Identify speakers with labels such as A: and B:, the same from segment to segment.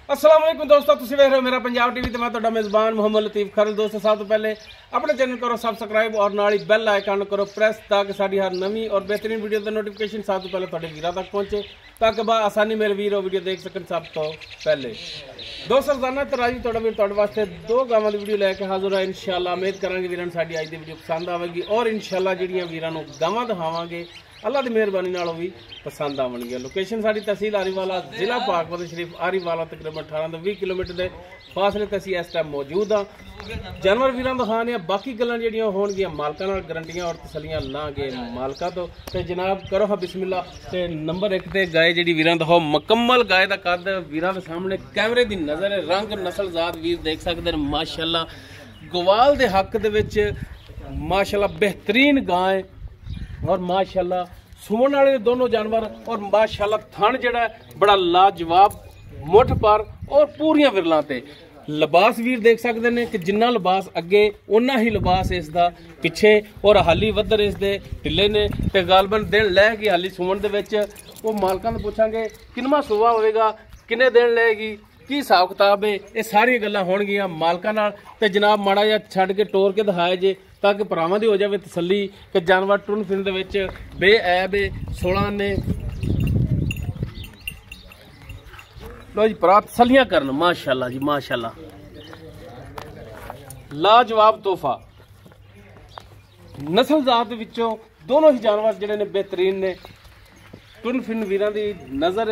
A: अस्सलाम वालेकुम दोस्तों, तुसीं देख रहे हो मेरा पंजाब टीवी ते मैं तुहाडा मेज़बान मोहम्मद लतीफ खरल। दोस्तों सब तो पहले अपने चैनल करो सब्सक्राइब और नाल ही बैल आइकन करो प्रेस ताकि साडी हर नवी और बेहतरीन वीडियो का नोटिफिकेशन सब तो पहले तुहाडे वीरां तक पहुंचे ताकि बा आसानी मेरे वीर वो वीडियो देख सकन सब तो पहले। दोस्तों रोजाना तराजी तुहाडा वीर तुहाडे वास्ते दो गावां दी वीडियो लैके हाजिर है। इंशाअल्लाह उम्मीद करांगे वीरां साडी अज दी वीडियो पसंद आवेगी और इंशाअल्लाह जिहड़ियां वीरां नूं गावां दिखावांगे अल्लाह की मेहरबानी नाल भी पसंद आवणगियां। लोकेशन साडी तहसील आरीवाला, जिला पाकपत शरीफ आरीवाला, तकरीबन 18 ਤੋਂ 20 किलोमीटर के फासले ते असीं इस टाइम मौजूद हाँ। जानवर वीरां दिखाने आ, बाकी गल्लां जिहड़ियां होणगियां मालकां नाल गारंटियां और तसल्लियां लांगे मालकां तो। ते जनाब करो हा बिस्मिल्लाह। ते नंबर 1 ते गाय जिहड़ी वीरां दिखाओ, मुकम्मल गाय दा कद वीरां दे सामने कैमरे दी नज़र है। रंग नस्ल जात वीर देख सकदे ने माशाअल्लाह। गवाल दे हक दे विच माशाअल्लाह बेहतरीन गाय और माशाअल्लाह सुमन वाले दोनों जानवर और माशाअल्लाह थन जड़ा बड़ा लाजवाब मुठ पर और पूरियां विरलां ते। लिबास वीर देख सकते हैं कि जिन्ना लिबास अगे उन्ना ही लिबास इसका पिछे और हाली वधर इसके ढिले ने। ते गालबन दिन लै गई हाली सुमन दे विच वो मालकां तो पूछांगे किनवा सुबह होएगा, किन्ने दिन लेगी, की हिसाब किताब है, ये सारियां गल्लां होणगियां मालकां नाल। ते जनाब माड़ा जिहा छड्ड के टोर के दिखाया जे ताकि भरावां दी हो जाए तसल्ली कि जानवर टुरन फिरन दे विच बेऐब है। 16 ने लो जी भरा तसल्लियां करन माशाअल्लाह जी माशाअल्लाह। लाजवाब तोहफा नस्ल जात विचों दोनों ही जानवर जिहड़े ने बेहतरीन ने। टुरन फिरन वीरां दी नज़र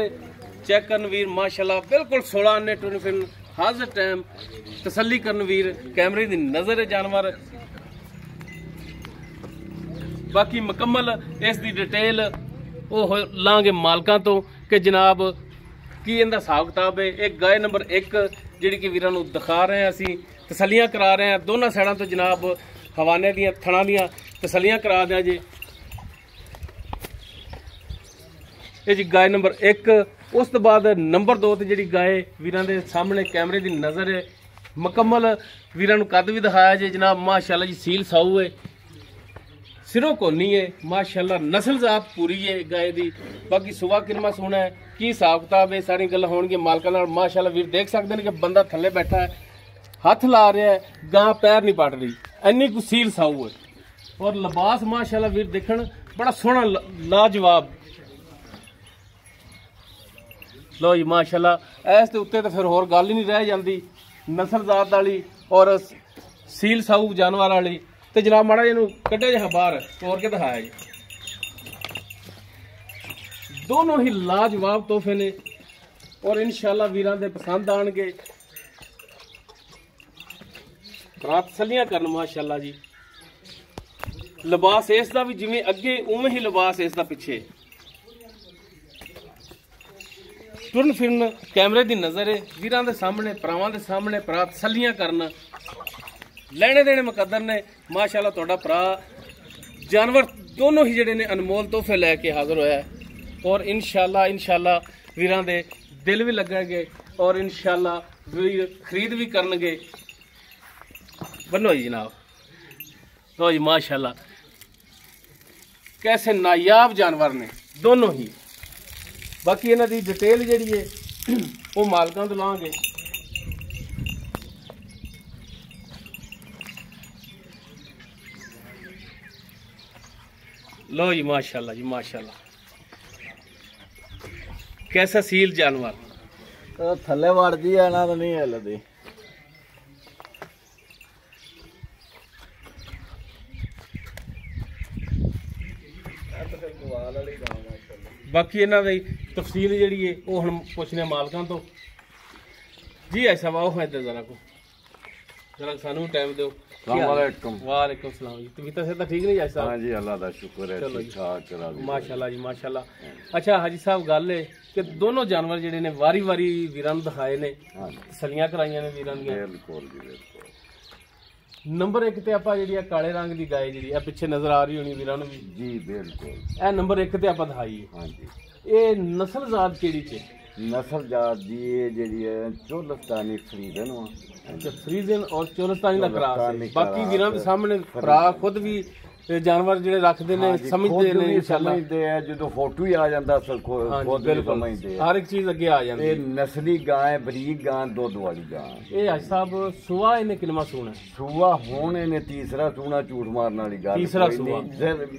A: चेक करन वीर माशाअल्लाह बिल्कुल 16 ने टुरन फिरन हाज़िर टाइम तसल्ली करन वीर कैमरे दी नज़र है जानवर। बाकी मुकम्मल इस दी डिटेल वो लांगे मालकां तो कि जनाब की इनका हिसाब किताब है। एक गाय नंबर 1 जिहड़ी कि वीरां नूं दिखा रहे हैं, असीं तसल्लियां करा रहे हैं दोनों साइडों तो जनाब हवाने दियां थणां दियां तसल्लियां करा दें जी। ये जी गाय नंबर 1। उस तो बाद नंबर 2 ते जिहड़ी गाय वीरां दे सामने कैमरे दी नज़र है। मुकम्मल वीरां नूं कद भी दिखाया जे जनाब माशाअल्लाह जी। सील साऊ है, सिरों कोनी है माशाअल्लाह। नस्ल जात पूरी है गाय दी। बाकी सुबह किरमा सोना है, की हिसाब किताब है, सारी गल्लां होणगियां मालकां नाल। माशाअल्लाह वीर देख सकते हैं कि बंदा थल्ले बैठा है, हथ ला रहा है, गां पैर नहीं पड़ रही, इन्नी कुछ सील साऊ है। और लिबास माशाअल्लाह वीर देखण बड़ा सोहना लाजवाब। लो जी माशाअल्लाह इस दे उत्ते तो फिर होर गल ही नहीं रह जाती नस्ल जात वाली और सील साऊ जानवर वाली। तो जनाब माड़ा जी कड्ढे जिहा बाहर तोड़ के दिखाया जी। दोनों ही लाजवाब तोहफे ने और इंशाअल्लाह वीरां दे पसंद आणगे। तसल्लियां करन माशाअल्लाह जी। लिबास इसदा भी जिवें अगे उवें ही लिबास इसदा पिछे। टुरन फिरन कैमरे दी नज़र है वीरां दे सामने, भरावां दे सामने भरा तसल्लियां करन। लेने देने मुकद्दर ने माशाअल्लाह। तुहाडा भरा जानवर दोनों ही जिहड़े ने अनमोल तोहफे लैके हाजिर होया है और इंशाअल्लाह वीरां दे दिल भी लगणगे और इंशाअल्लाह वीर खरीद भी करनगे। बनो जी जनाब। लो जी माशाअल्लाह कैसे नायाब जानवर ने दोनों ही। बाकी इन्हां दी डिटेल जिहड़ी है वो मालकां तो लांगे। लो जी माशाअल्लाह जी माशाअल्लाह कैसा सील जानवर।
B: थले वड़दी है ना तो नहीं हिलदी।
A: बाकी इन्हां दी तफसील जिहड़ी है वो हुण पुछने मालकां तो जी। ऐसा वाओ है जरा को जरा सानू टाइम दो। वालेकुम सलाम जी। तबीयत से ठीक नहीं ऐसा?
B: हाँ जी अल्लाह दा शुक्र है, ठीक ठाक चला
A: माशाअल्लाह जी माशाअल्लाह। अच्छा हाजी साहब गल है कि दोनों जानवर जिहड़े ने वारी वारी वीरां नूं दिखाए ने, तसल्लियां कराइयां ने वीरां दियां।
B: बिल्कुल जी बिल्कुल।
A: नंबर 1 ते आपां जिहड़ी काले रंग दी गाय जिहड़ी आ पिछे नजर आ रही होनी वीरां नूं भी
B: जी बिल्कुल।
A: ए नंबर 1 ते आपां दिखाई है।
B: हाँ जी।
A: ये नस्ल जात केड़ी च?
B: नस्ल जात दी जिहड़ी है चोलस्तानी फ्रीजन
A: अच्छा फ्रीजन और चोलस्तानी दा क्रॉस है। बाकी वीरां दे सामने भरा खुद भी ਤੇ ਜਾਨਵਰ ਜਿਹੜੇ ਰੱਖਦੇ ਨੇ ਸਮਝਦੇ ਨੇ ਇਨਸ਼ਾਅੱਲਾ
B: ਸਮਝਦੇ ਆ ਜਦੋਂ ਫੋਟੋ ਹੀ ਆ ਜਾਂਦਾ ਖੁਦ ਸਮਝਦੇ ਆ
A: ਹਰ ਇੱਕ ਚੀਜ਼ ਅੱਗੇ ਆ ਜਾਂਦੀ
B: ਇਹ ਨਸਲੀ ਗਾਂ ਹੈ ਬਰੀਕ ਗਾਂ ਦੁੱਧ ਵਾਲੀ ਗਾਂ
A: ਇਹ ਅੱਜ ਸਾਹਿਬ ਸੂਆ ਇਹਨੇ ਕਿੰਨਾ ਸੂਣਾ
B: ਸੂਆ ਹੁਣ ਇਹਨੇ ਤੀਸਰਾ ਸੂਣਾ ਝੂਠ ਮਾਰਨ ਵਾਲੀ ਗੱਲ
A: ਤੀਸਰਾ ਸੂਆ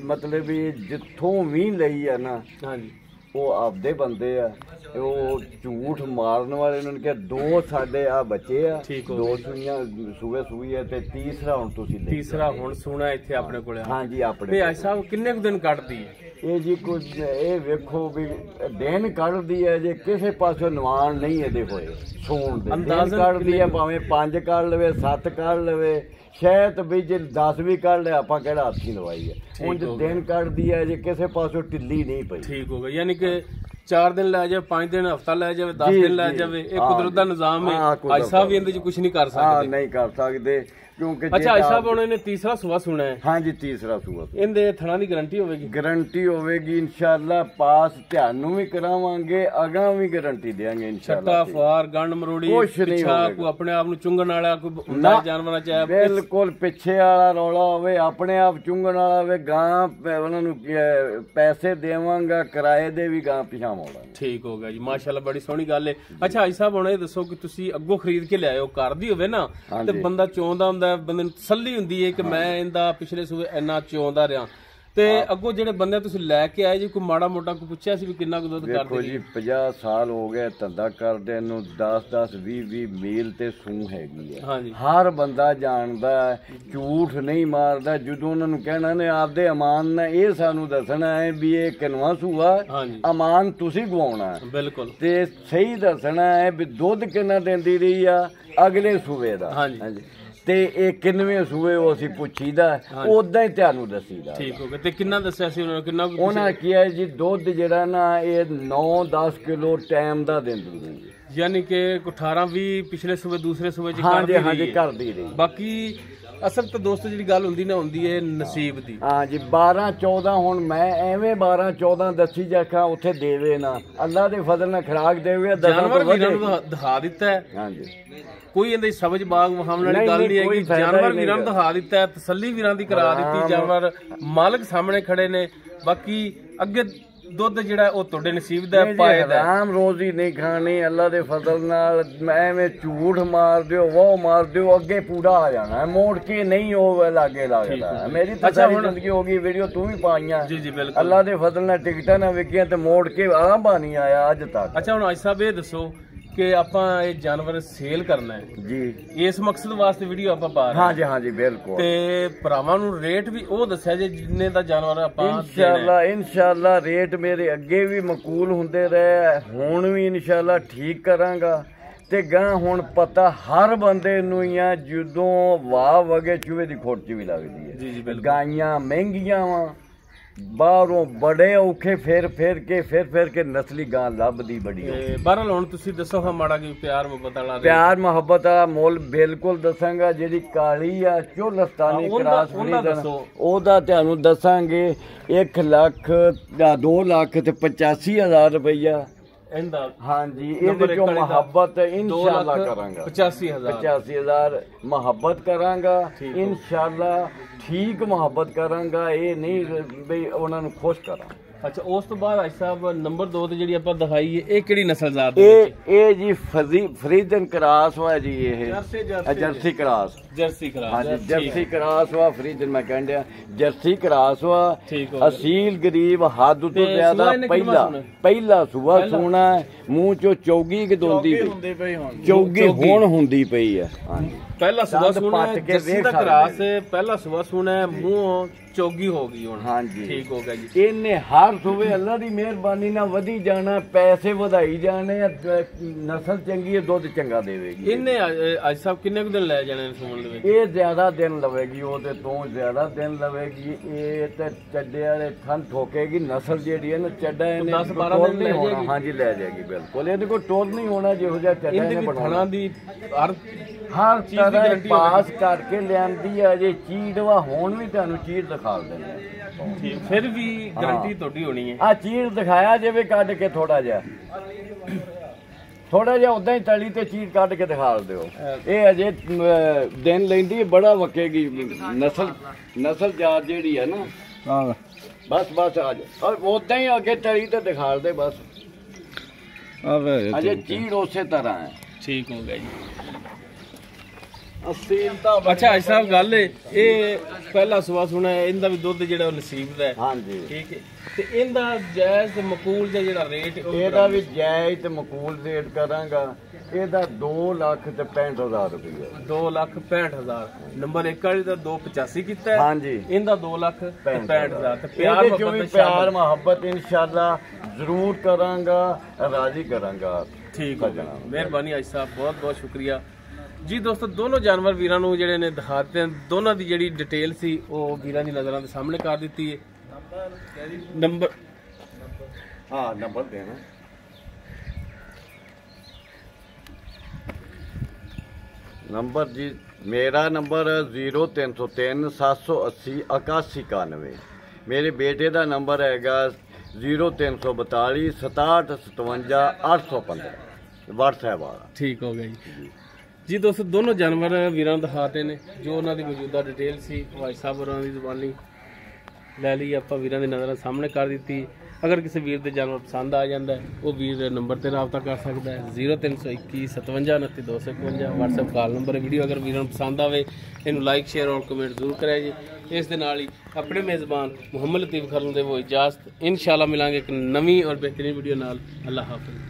B: ਮਤਲਬ ਵੀ ਜਿੱਥੋਂ ਵੀ ਲਈ ਆ ਨਾ
A: ਹਾਂਜੀ
B: ਉਹ ਆਪਦੇ ਬੰਦੇ ਆ ਉਹ ਝੂਠ ਮਾਰਨ ਵਾਲੇ ਉਹਨਾਂ ਨੇ ਕਿਹਾ ਦੋ ਸਾਡੇ ਆ ਬੱਚੇ ਆ ਦੋ ਸੂਈਆਂ ਸੂਈ ਹੈ ਤੇ ਤੀਸਰਾ ਹੁਣ ਤੁਸੀਂ
A: ਤੀਸਰਾ ਹੁਣ ਸੂਣਾ ਇੱਥੇ ਆਪਣੇ ਕੋਲ
B: ਹਾਂਜੀ ਆਪਣੇ
A: ਤੇ ਅੱਜ ਸਾਹਿਬ ਕਿੰਨੇ ਕੁ ਦਿਨ ਕੱਢਦੀ ਹੈ
B: ਇਹ ਜੀ ਕੁਝ ਇਹ ਵੇਖੋ ਵੀ ਦਿਨ ਕੱਢਦੀ ਹੈ ਜੇ ਕਿਸੇ ਪਾਸੋਂ ਨਿਵਾਣ ਨਹੀਂ ਇਹਦੇ ਹੋਏ ਸੂਣ ਦੇ ਦਿਨ ਕੱਢਦੀ ਹੈ ਭਾਵੇਂ 5 ਕੱਢ ਲਵੇ 7 ਕੱਢ ਲਵੇ ਸ਼ਾਇਦ ਵੀ ਜੇ 10 ਵੀ ਕੱਢ ਲਿਆ ਆਪਾਂ ਕਿਹੜਾ ਹੱਥੀ ਲਵਾਈ ਹੈ ਉਂਝ ਦਿਨ ਕੱਢਦੀ ਹੈ ਜੇ ਕਿਸੇ ਪਾਸੋਂ ਢਿੱਲੀ ਨਹੀਂ ਪਈ ਠੀਕ
A: ਹੋ ਗਿਆ ਯਾਨੀ ਕਿ 4 ਦਿਨ ਲੈ ਜਾਵੇ 5 ਦਿਨ ਹਫਤਾ ਲੈ ਜਾਵੇ 10 ਦਿਨ ਲੈ ਜਾਵੇ ਇਹ ਕੁਦਰਤ ਦਾ ਨਿਜ਼ਾਮ ਹੈ ਅੱਜ ਸਾਹਿਬ ਵੀ ਇਹਦੇ ਚ ਕੁਝ ਨਹੀਂ ਕਰ ਸਕਦੇ
B: ਨਹੀਂ ਕਰ ਸਕਦੇ ਕਿਉਂਕਿ
A: ਅੱਛਾ ਅੱਜ ਸਾਹਿਬ ਹੁਣ ਇਹਨੇ ਤੀਸਰਾ ਸੂਆ ਸੁਣਾ ਹੈ
B: ਹਾਂਜੀ ਤੀਸਰਾ ਸੂਆ
A: ਇਹਦੇ ਥਣਾ ਦੀ ਗਾਰੰਟੀ ਹੋਵੇਗੀ
B: ਗਾਰੰਟੀ ਹੋਵੇਗੀ ਇਨਸ਼ਾਅੱਲਾ ਪਾਸ ਧਿਆਨ ਨੂੰ ਵੀ ਕਰਾਵਾਂਗੇ ਅਗਾਂ ਵੀ ਗਾਰੰਟੀ ਦੇਵਾਂਗੇ ਇਨਸ਼ਾਅੱਲਾ
A: ਛੱਟਾ ਫਾਰ ਗੰਢ ਮਰੋੜੀ ਪਿੱਛਾ ਕੋਈ ਆਪਣੇ ਆਪ ਨੂੰ ਚੁੰਗਣ ਵਾਲਾ ਕੋਈ ਹੁੰਦਾ ਜਾਨਵਰਾਂ ਚ
B: ਬਿਲਕੁਲ ਪਿੱਛੇ ਵਾਲਾ ਰੌਲਾ ਹੋਵੇ ਆਪਣੇ ਆਪ ਚੁੰਗਣ ਵਾਲਾ ਹੋਵੇ ਗਾਂ ਉਹਨਾਂ ਨੂੰ ਪੈਸੇ ਦੇਵਾਂਗਾ ਕਿਰਾਏ ਦੇ ਵੀ ਗਾਂ ਪਿਛਾਵਾਂਗਾ
A: ਠੀਕ ਹੋ ਗਿਆ ਜੀ ਮਾਸ਼ਾਅੱਲਾ ਬੜੀ ਸੋਹਣੀ ਗੱਲ ਹੈ ਅੱਛਾ ਅੱਜ ਸਾਹਿਬ ਹੁਣ ਇਹ ਦੱਸੋ ਕਿ ਤੁਸੀਂ ਅੱਗੋਂ ਖਰੀਦ ਕੇ ਲਿਆਇਓ ਘਰ ਦੀ ਹੋਵੇ ਨਾ ਤੇ ਬੰਦਾ ਚੋਂਦਾ ਹੁੰਦਾ ਬੰਦੇ ਨੂੰ ਤਸੱਲੀ ਹੁੰਦੀ ਹੈ ਕਿ ਮੈਂ ਇਹਦਾ ਪਿਛਲੇ ਸੂਏ ਇੰਨਾ ਚੋਂਦਾ ਰਿਹਾ ਤੇ ਅੱਗੋਂ ਜਿਹੜੇ ਬੰਦੇ ਤੁਸੀਂ ਲੈ ਕੇ ਆਏ ਜੀ ਕੋਈ ਮਾੜਾ ਮੋਟਾ ਕੋਈ ਪੁੱਛਿਆ ਸੀ ਵੀ ਕਿੰਨਾ ਕੁ ਦੁੱਧ ਕਰਦੇ
B: ਦੇਖੋ ਜੀ 50 ਸਾਲ ਹੋ ਗਏ ਧੰਦਾ ਕਰਦੇ ਨੂੰ 10 20 ਮੀਲ ਤੇ ਸੂਹ ਹੈਗੀ ਹੈ ਹਰ ਬੰਦਾ ਜਾਣਦਾ ਝੂਠ ਨਹੀਂ ਮਾਰਦਾ ਜਦੋਂ ਉਹਨਾਂ ਨੂੰ ਕਹਿਣਾ ਨੇ ਆਪਦੇ ਅਮਾਨ ਨੇ ਇਹ ਸਾਨੂੰ ਦੱਸਣਾ ਹੈ ਵੀ ਇਹ ਕਿੰਨਵਾਂ ਸੂਆ ਅਮਾਨ ਤੁਸੀਂ ਗਵਾਉਣਾ
A: ਬਿਲਕੁਲ ਤੇ
B: ਸਹੀ ਦੱਸਣਾ ਹੈ ਵੀ ਦੁੱਧ ਕਿੰਨਾ ਦਿੰਦੀ ਰਹੀ ਆ ਅਗਲੇ ਸੂਏ ਦਾ ਹਾਂਜੀ ਤੇ ਇਹ ਕਿੰਨਵੇਂ ਸੂਏ ਉਹ ਅਸੀਂ ਪੁੱਛੀਦਾ ਉਦਾਂ ਹੀ ਤੁਹਾਨੂੰ ਦੱਸੀਦਾ
A: ਠੀਕ ਹੋ ਗਿਆ ਤੇ ਕਿੰਨਾ ਦੱਸਿਆ ਸੀ ਉਹਨਾਂ ਨੇ ਕਿੰਨਾ
B: ਉਹਨਾਂ ਕਿਹਾ ਜੀ ਦੁੱਧ ਜਿਹੜਾ ਨਾ ਇਹ 9-10 ਕਿਲੋ ਟਾਈਮ ਦਾ ਦਿੰਦੀ
A: ਯਾਨੀ ਕਿ 18-20 ਪਿਛਲੇ ਸੂਏ ਦੂਸਰੇ ਸੂਏ ਚ
B: ਹਾਂਜੀ ਕਰਦੀ ਰਹੀ
A: ਬਾਕੀ ਅਸਲ ਤਾਂ ਦੋਸਤੋ ਜਿਹੜੀ ਗੱਲ ਹੁੰਦੀ ਨਾ ਹੁੰਦੀ ਹੈ ਨਸੀਬ ਦੀ
B: ਹਾਂਜੀ 12-14 ਹੁਣ ਮੈਂ ਐਵੇਂ 12-14 ਦੱਸੀ ਜਾਖਾਂ ਉੱਥੇ ਦੇਵੇ ਨਾ ਅੱਲਾ ਦੇ ਫਜ਼ਲ ਨਾਲ ਖੁਰਾਕ ਦੇਵੇ
A: ਜਾਨਵਰ ਵੀਰਾਂ ਨੂੰ ਦਿਖਾ ਦਿੱਤਾ ਹੈ ਹਾਂਜੀ ਕੋਈ ਇਹਦੇ ਸਬਜ ਬਾਗ ਵਹਾਉਣ ਵਾਲੀ ਗੱਲ ਨਹੀਂ ਹੈਗੀ ਜਾਨਵਰ ਵੀਰਾਂ ਨੂੰ ਦਿਖਾ ਦਿੱਤਾ ਤਸੱਲੀ ਵੀਰਾਂ ਦੀ ਕਰਾ ਦਿੱਤੀ ਜਾਨਵਰ ਮਾਲਕ ਸਾਹਮਣੇ ਖੜੇ ਨੇ ਬਾਕੀ ਅੱਗੇ ਦੁੱਧ ਜਿਹੜਾ ਉਹ ਤੁਹਾਡੇ ਨਸੀਬ ਦਾ ਪਾਏ ਦਾ
B: ਆਰਾਮ ਰੋਜ਼ੀ ਨਹੀਂ ਖਾਣੀ ਅੱਲਾ ਦੇ ਫਜ਼ਲ ਨਾਲ ਐਵੇਂ ਝੂਠ ਮਾਰ ਦਿਓ ਉਹ ਮਾਰ ਦਿਓ ਅੱਗੇ ਪੂਰਾ ਆ ਜਾਣਾ ਮੋੜ ਕੇ ਨਹੀਂ ਉਹ ਲਾਗੇ ਲੱਗਦਾ ਮੇਰੀ ਤਾਂ ਜ਼ਿੰਦਗੀ ਹੋ ਗਈ ਵੀਡੀਓ ਤੂੰ ਵੀ ਪਾਈਆਂ ਅੱਲਾ ਦੇ ਫਜ਼ਲ ਨਾਲ ਟਿਕਟਾਂ ਨਾ ਵਿਕੀਆਂ ਤੇ ਮੋੜ ਕੇ ਆਰਾਮ ਬਾਨੀ ਆਇਆ ਅੱਜ ਤੱਕ
A: ਅੱਛਾ ਹੁਣ ਅੱਜ ਸਾਹਿਬ ਇਹ ਦੱਸੋ ਕਿ ਆਪਾਂ ਇਹ ਜਾਨਵਰ ਸੇਲ ਕਰਨਾ ਹੈ
B: ਜੀ
A: ਇਸ ਮਕਸਦ ਵਾਸਤੇ ਵੀਡੀਓ ਆਪਾਂ ਪਾ ਰਹੇ
B: ਹਾਂ ਹਾਂਜੀ ਬਿਲਕੁਲ
A: ਤੇ ਭਰਾਵਾਂ ਨੂੰ ਰੇਟ ਵੀ ਉਹ ਦੱਸਿਆ ਜੇ ਜਿੰਨੇ ਦਾ ਜਾਨਵਰ ਆਪਾਂ
B: ਇਨਸ਼ਾਅੱਲਾ ਰੇਟ ਮੇਰੇ ਅੱਗੇ ਵੀ ਮਕੂਲ ਹੁੰਦੇ ਰਹੇ ਹੁਣ ਵੀ ਇਨਸ਼ਾਅੱਲਾ ਠੀਕ ਕਰਾਂਗਾ ਤੇ ਗਾਂ ਹੁਣ ਪਤਾ ਹਰ ਬੰਦੇ ਨੂੰ ਹੀ ਆ ਜਦੋਂ ਵਾਹ ਵਗੇ ਚੂਹੇ ਦੀ ਖੋਟ ਚ ਵੀ ਲੱਗਦੀ ਹੈ ਗਾਈਆਂ ਮਹਿੰਗੀਆਂ ਵਾ ਬਾਹਰੋਂ ਬੜੇ ਔਖੇ ਫੇਰ ਕੇ ਨਸਲੀ ਗਾਂ ਲੱਭਦੀ ਬੜੀ
A: ਬਹਰਹਾਲ ਹੁਣ ਤੁਸੀਂ ਦੱਸੋ ਹਾਂ ਮਾੜਾ ਕੀ ਪਿਆਰ ਮੁਹੱਬਤ ਵਾਲਾ
B: ਪਿਆਰ ਮੁਹੱਬਤ ਵਾਲਾ ਮੁੱਲ ਬਿਲਕੁਲ ਦੱਸਾਂਗਾ ਜਿਹੜੀ ਕਾਲੀ ਆ ਚੋਲਸਤਾਨੀ ਕਰਾਸ ਉਹਦਾ ਤੁਹਾਨੂੰ ਦੱਸਾਂਗੇ 1 ਲੱਖ ਜਾਂ 2 ਲੱਖ ਤੇ 85,000 ਰੁਪਈਆ ਹਾਂਜੀ ਇਹਦੇ ਚੋਂ ਮੁਹੱਬਤ ਇਨਸ਼ਾਅੱਲਾ ਕਰਾਂਗਾ 85,000 ਮੁਹੱਬਤ ਕਰਾਂਗਾ ਇਨਸ਼ਾਅੱਲਾ ਠੀਕ ਮੁਹੱਬਤ ਕਰਾਂਗਾ ਇਹ ਨਹੀਂ ਬਈ ਉਹਨਾਂ ਨੂੰ ਖੁਸ਼ ਕਰਾਂ
A: ਅੱਛਾ ਉਸ ਤੋਂ ਬਾਅਦ ਅੱਜ ਸਾਹਿਬ ਨੰਬਰ 2 ਤੇ ਜਿਹੜੀ ਆਪਾਂ ਦਿਖਾਈ ਹੈ ਇਹ ਕਿਹੜੀ ਨਸਲ ਜ਼ਾਤ
B: ਇਹ ਜੀ ਫਰੀਦਨ ਕਰਾਸ ਵਾ ਜੀ ਇਹ ਜਰਸੀ ਕਰਾਸ ਹਾਂਜੀ ਜਰਸੀ ਕਰਾਸ ਵਾ ਫਰੀਦਨ ਮੈਂ ਕਹਿੰਦਾ ਜਰਸੀ ਕਰਾਸ ਵਾ ਅਸੀਲ ਗਰੀਬ ਹੱਦ ਤੋਂ ਜ਼ਿਆਦਾ ਪਹਿਲਾ ਸੂਆ ਸੋਣਾ ਮੂੰਹ ਚੋਂ ਚੌਗੀ ਗਦੋਂਦੀ ਚੌਗੀ ਹੁਣ ਹੁੰਦੀ ਪਈ ਆ ਹਾਂਜੀ
A: ਪਹਿਲਾ ਸੂਆ ਸੋਣਾ ਜਰਸੀ ਦਾ ਕਰਾਸ ਪਹਿਲਾ ਸੂਆ ਸੋਣਾ ਮੂੰਹ ਚੌਗੀ ਹੋ ਗਈ ਹੁਣ
B: ਹਾਂਜੀ ਠੀਕ
A: ਹੋ ਗਿਆ ਜੀ
B: ਇਹਨੇ ਹਰ ਸੂਬੇ ਅੱਲਾ ਦੀ ਮਿਹਰਬਾਨੀ ਨਾਲ ਵਧੀ ਜਾਣਾ ਪੈਸੇ ਵਧਾਈ ਜਾਣੇ ਨਸਲ ਚੰਗੀ ਹੈ ਦੁੱਧ ਚੰਗਾ ਦੇਵੇਗੀ
A: ਇਹਨੇ ਅੱਜ ਸਾਹਿਬ ਕਿੰਨੇ ਕੁ ਦਿਨ ਲੈ ਜਾਣੇ ਸੂਣ ਦੇ ਵਿੱਚ
B: ਇਹ ਜ਼ਿਆਦਾ ਦਿਨ ਲਵੇਗੀ ਉਹਦੇ ਤੋਂ ਜ਼ਿਆਦਾ ਦਿਨ ਲਵੇਗੀ ਇਹ ਤੇ ਚੱਡੇ ਵਾਲੇ ਥਣ ਠੋਕੇਗੀ ਨਸਲ ਜਿਹੜੀ ਹੈ ਨਾ ਚੱਡਾ ਇਹਨੇ
A: 10-12 ਦਿਨ ਲੈ ਜਾਏਗੀ
B: ਹਾਂਜੀ ਲੈ ਜਾਏਗੀ ਬਿਲਕੁਲ ਇਹਦੇ ਕੋਲ ਟੋਲ ਨਹੀਂ ਹੋਣਾ ਜਿਹੋ ਜਿਹਾ ਚੱਡਾ ਇਹਨੇ
A: ਬਣਾਉਣਾ ਦੀ
B: ਹਰ ਤਰ੍ਹਾਂ ਪਾਸ ਕਰਕੇ ਲਿਆਂਦੀ ਆ ਜੇ ਚੀੜ ਵਾ ਹੁਣ ਵੀ ਤੁਹਾਨੂੰ ਚੀੜ ਦਿਖਾ ਦਿੰਦੇ
A: ਫਿਰ ਵੀ ਗਾਰੰਟੀ ਤੁਹਾਡੀ ਹੋਣੀ ਹੈ
B: ਆ ਚੀੜ ਦਿਖਾਇਆ ਜਿਵੇਂ ਕੱਢ ਕੇ ਥੋੜਾ ਜਿਹਾ ਥੋੜਾ ਜਿਹਾ ਉਦਾਂ ਹੀ ਤਲੀ ਤੇ ਚੀਰ ਕੱਢ ਕੇ ਦਿਖਾ ਦਿਓ। ਇਹ ਅਜੇ ਦਿਨ ਲੈਂਦੀ ਬੜਾ ਵਕੇਗੀ ਨਸਲ ਜਾਤ ਜਿਹੜੀ ਹੈ ਨਾ।
A: ਹਾਂ
B: ਬਸ ਬਸ ਆ ਜਾ ਉਦਾਂ ਹੀ ਅੱਗੇ ਤਲੀ ਤੇ ਦਿਖਾ ਦੇ ਬਸ। ਅਜੇ ਚੀਰ ਉਸੇ ਤਰ੍ਹਾਂ ਹੈ।
A: ਠੀਕ ਹੋ ਗਿਆ ਜੀ। ਅੱਛਾ ਅੱਜ ਸਾਹਿਬ ਗੱਲ ਇਹ ਪਹਿਲਾ ਸਵਾ ਸੁਣਾ ਇਹਦਾ ਵੀ ਦੁੱਧ ਜਿਹੜਾ ਨਸੀਬ ਦਾ ਹੈ।
B: ਹਾਂਜੀ
A: ਠੀਕ ਹੈ। ਤੇ ਇਹਦਾ ਜਾਇਜ਼ ਤੇ ਮਕੂਲ ਦਾ ਜਿਹੜਾ ਰੇਟ
B: ਇਹਦਾ ਵੀ ਜਾਇਜ਼ ਤੇ ਮਕੂਲ ਰੇਟ ਕਰਾਂਗਾ। ਇਹਦਾ 2,65,000 ਰੁਪਏ।
A: 2,65,000। ਨੰਬਰ 1 ਵਾਲੀ ਦਾ 285 ਕੀਤਾ ਹੈ।
B: ਹਾਂਜੀ
A: ਇਹਦਾ 2,65,000 ਤੇ
B: ਪਿਆਰ ਮੁਹੱਬਤ इंशाल्लाह ਜ਼ਰੂਰ ਕਰਾਂਗਾ, ਰਾਜ਼ੀ ਕਰਾਂਗਾ।
A: ਠੀਕ ਹੋ ਗਿਆ। ਮਿਹਰਬਾਨੀ ਅੱਜ ਸਾਹਿਬ, ਬਹੁਤ ਬਹੁਤ ਸ਼ੁਕਰੀਆ ਜੀ। ਦੋਸਤੋ ਦੋਨੋਂ ਜਾਨਵਰ ਵੀਰਾਂ ਨੂੰ ਜਿਹੜੇ ਨੇ ਦਿਖਾ ਦਿੱਤੇ, ਦੋਨਾਂ ਦੀ ਜਿਹੜੀ ਡਿਟੇਲ ਸੀ ਉਹ ਵੀਰਾਂ ਦੀ ਨਜ਼ਰਾਂ ਦੇ ਸਾਹਮਣੇ ਕਰ ਦਿੱਤੀ ਹੈ। ਨੰਬਰ
B: ਹਾਂ ਨੰਬਰ ਦੇਣਾ। नंबर जी मेरा नंबर 0303 780 8191। मेरे बेटे का नंबर हैगा 0342 67 57 815 व्हाट्सएप वाला।
A: ठीक हो गया जी। दोस्तों दोनों जानवर वीरां दिखाते ने जो उन्होंने मौजूदा डिटेल सी भाई साहब होरां दी ज़ुबानी लै ली आपां वीरां दी नज़र सामने कर दी। अगर किसी वीर के जानवर पसंद आ जाता है वो वीर नंबर पर रबता कर सकता है 0321 57 29 251 व्हाट्सएप कॉल नंबर है। वीडियो अगर वीर पसंद आए इनू लाइक शेयर और कमेंट जरूर कराए जी। इस दे नाल ही अपने मेज़बान मुहम्मद लतीफ़ खरल दे वो इजाज़त। इंशाअल्लाह मिलांगे एक नवी और बेहतरीन वीडियो नाल। अल्लाह हाफ़िज़।